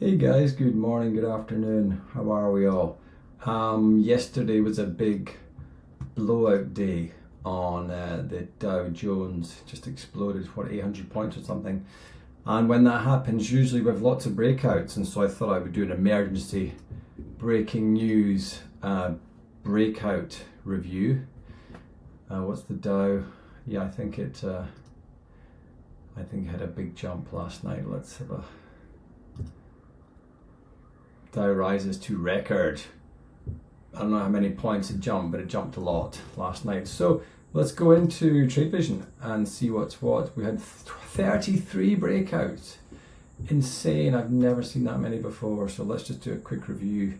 Hey guys, good morning, good afternoon. How are we all? Yesterday was a big blowout day on the Dow Jones. Just exploded, 800 points or something. And when that happens, usually we have lots of breakouts. And so I thought I would do an emergency breaking news breakout review. What's the Dow? Yeah, I think it had a big jump last night. Let's have a Dow rises to record. I don't know how many points it jumped, but it jumped a lot last night. So let's go into TradeVision and see what's what. We had 33 breakouts. Insane. I've never seen that many before. So let's just do a quick review.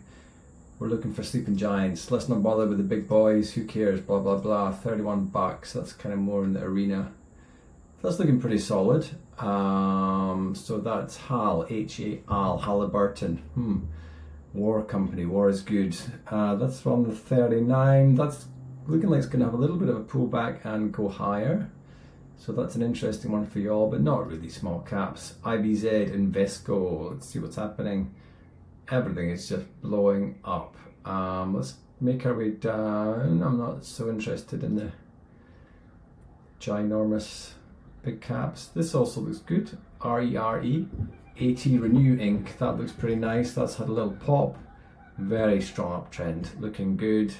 We're looking for sleeping giants. Let's not bother with the big boys. Who cares? Blah, blah, blah. 31 bucks. That's kind of more in the arena. That's looking pretty solid. So that's HAL, H-A-L, Halliburton. War company, war is good. That's from the 39. That's looking like it's going to have a little bit of a pullback and go higher. So that's an interesting one for y'all, but not really small caps. IBZ, Invesco, let's see what's happening. Everything is just blowing up. Let's make our way down. I'm not so interested in the ginormous big caps. This also looks good. RERE, AT Renew Inc. That looks pretty nice. That's had a little pop. Very strong uptrend. Looking good.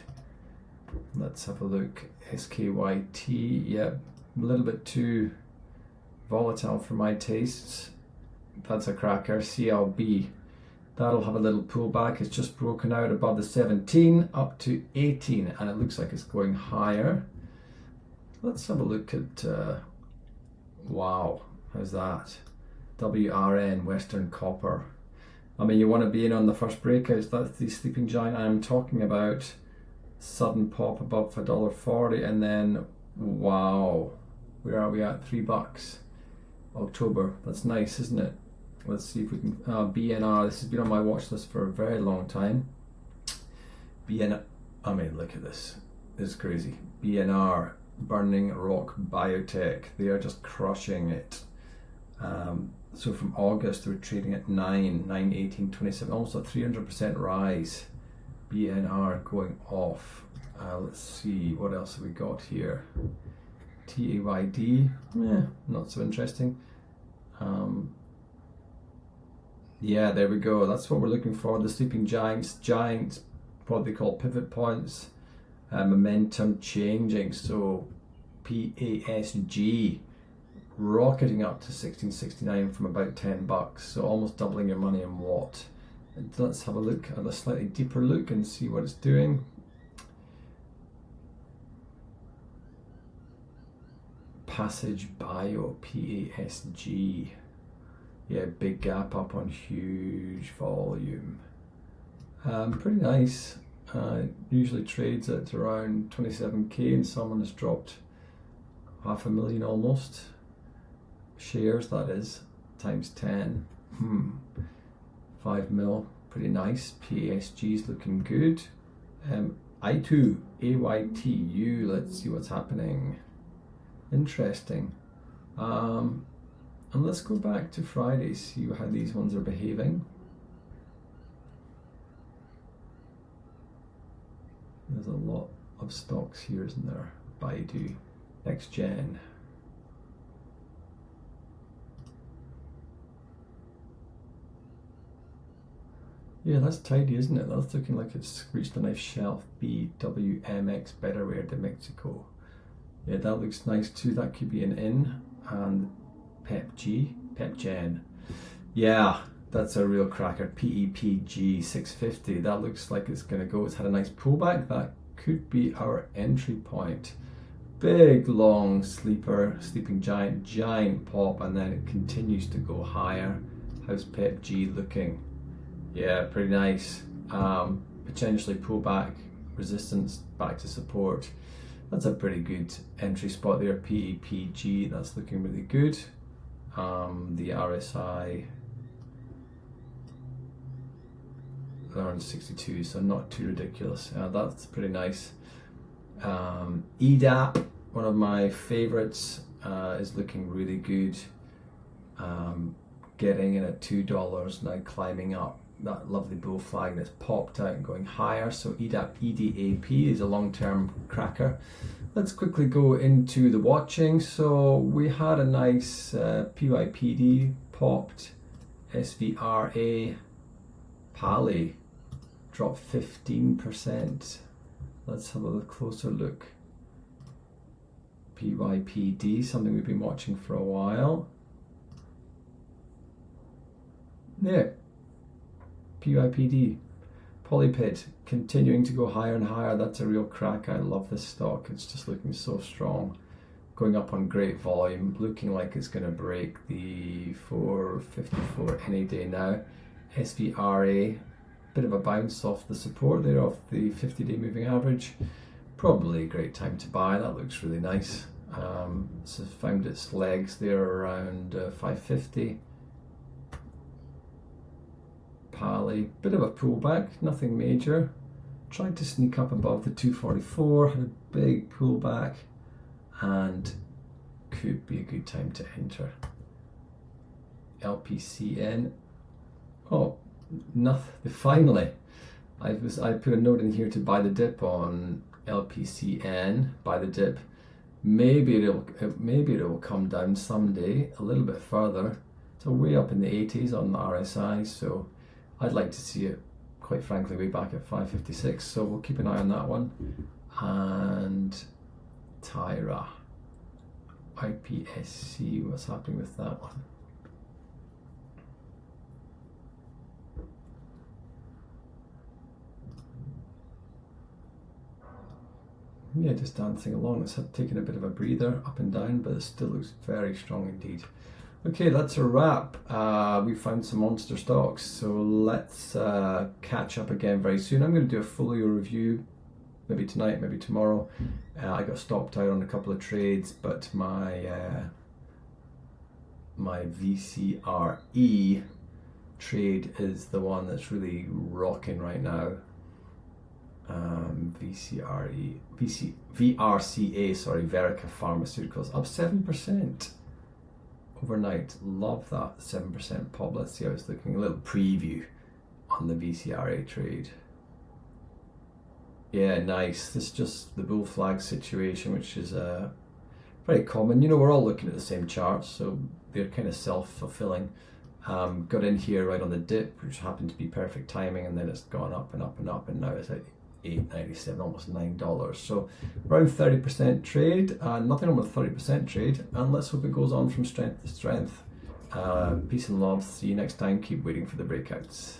Let's have a look. SKYT. Yep. A little bit too volatile for my tastes. That's a cracker. CLB. That'll have a little pullback. It's just broken out above the 17 up to 18 and it looks like it's going higher. Let's have a look at wow, how's that? WRN, Western Copper. I mean, you want to be in on the first breakouts. That's the sleeping giant I'm talking about. Sudden pop above $1.40 and then wow, where are we at? $3. October. That's nice, isn't it? Let's see if we can. BNR. This has been on my watch list for a very long time. BNR. I mean, look at this. This is crazy. BNR. Burning Rock Biotech. They are just crushing it. So from August we're trading at 9, 27, almost a 300% rise. BNR going off. Let's see what else have we got here. TAYD, not so interesting. Yeah, there we go. That's what we're looking for. The sleeping giants, what they call pivot points. Momentum changing, so PASG rocketing up to 1669 from about $10, so almost doubling your money in what. Let's have a look at a slightly deeper look and see what it's doing. Passage Bio, PASG. Yeah, big gap up on huge volume. Pretty nice. Usually trades at around 27k and someone has dropped 500,000 almost shares, that is, times 10. 5 mil, pretty nice. PASG is looking good. I2 AYTU, let's see what's happening. Interesting. And let's go back to Friday, see how these ones are behaving. There's a lot of stocks here, isn't there? Baidu, NextGen. Yeah, that's tidy, isn't it? That's looking like it's reached a nice shelf. BWMX, Betterware de Mexico. Yeah, that looks nice too. That could be an in. And PepGen. Yeah, that's a real cracker. PEPG 650. That looks like it's going to go. It's had a nice pullback. That could be our entry point. Big, long sleeper, sleeping giant pop, and then it continues to go higher. How's PEPG looking? Yeah, pretty nice. Potentially pullback, resistance back to support. That's a pretty good entry spot there. PEPG, that's looking really good. The RSI around 62, so not too ridiculous. That's pretty nice. EDAP, one of my favorites, is looking really good. getting in at $2, now climbing up. That lovely bull flag that's popped out and going higher. So EDAP is a long-term cracker. Let's quickly go into the watching. So we had a nice PYPD popped, SVRA, Pali dropped 15%. Let's have a closer look. PYPD, something we've been watching for a while. Yeah, PYPD. Polypid continuing to go higher and higher. That's a real crack. I love this stock. It's just looking so strong. Going up on great volume, looking like it's going to break the 454 any day now. SVRA, bit of a bounce off the support there, off the 50-day moving average. Probably a great time to buy. That looks really nice. So found its legs there around 550. Pali, bit of a pullback, nothing major. Tried to sneak up above the 244, had a big pullback, and could be a good time to enter. LPCN. Oh, nothing. Finally, I put a note in here to buy the dip on LPCN. Buy the dip. Maybe it'll come down someday a little bit further. So way up in the 80s on the RSI. So I'd like to see it, quite frankly, way back at 556. So we'll keep an eye on that one. And Tyra, IPSC. What's happening with that one? Yeah, just dancing along. It's taken a bit of a breather up and down, but it still looks very strong indeed. Okay, that's a wrap. We found some monster stocks, so let's catch up again very soon. I'm going to do a full year review, maybe tonight, maybe tomorrow. I got stopped out on a couple of trades, but my VCRE trade is the one that's really rocking right now. VRCA, sorry, Verica Pharmaceuticals, up 7% overnight. Love that 7% pop. Let's see how it's looking. A little preview on the VCRA trade. Yeah, nice. This is just the bull flag situation, which is very common. You know, we're all looking at the same charts, so they're kind of self-fulfilling. Got in here right on the dip, which happened to be perfect timing, and then it's gone up and up and up, and now it's at $8.97, almost $9. So around 30% trade, nothing wrong with 30% trade, and let's hope it goes on from strength to strength. Peace and love. See you next time. Keep waiting for the breakouts.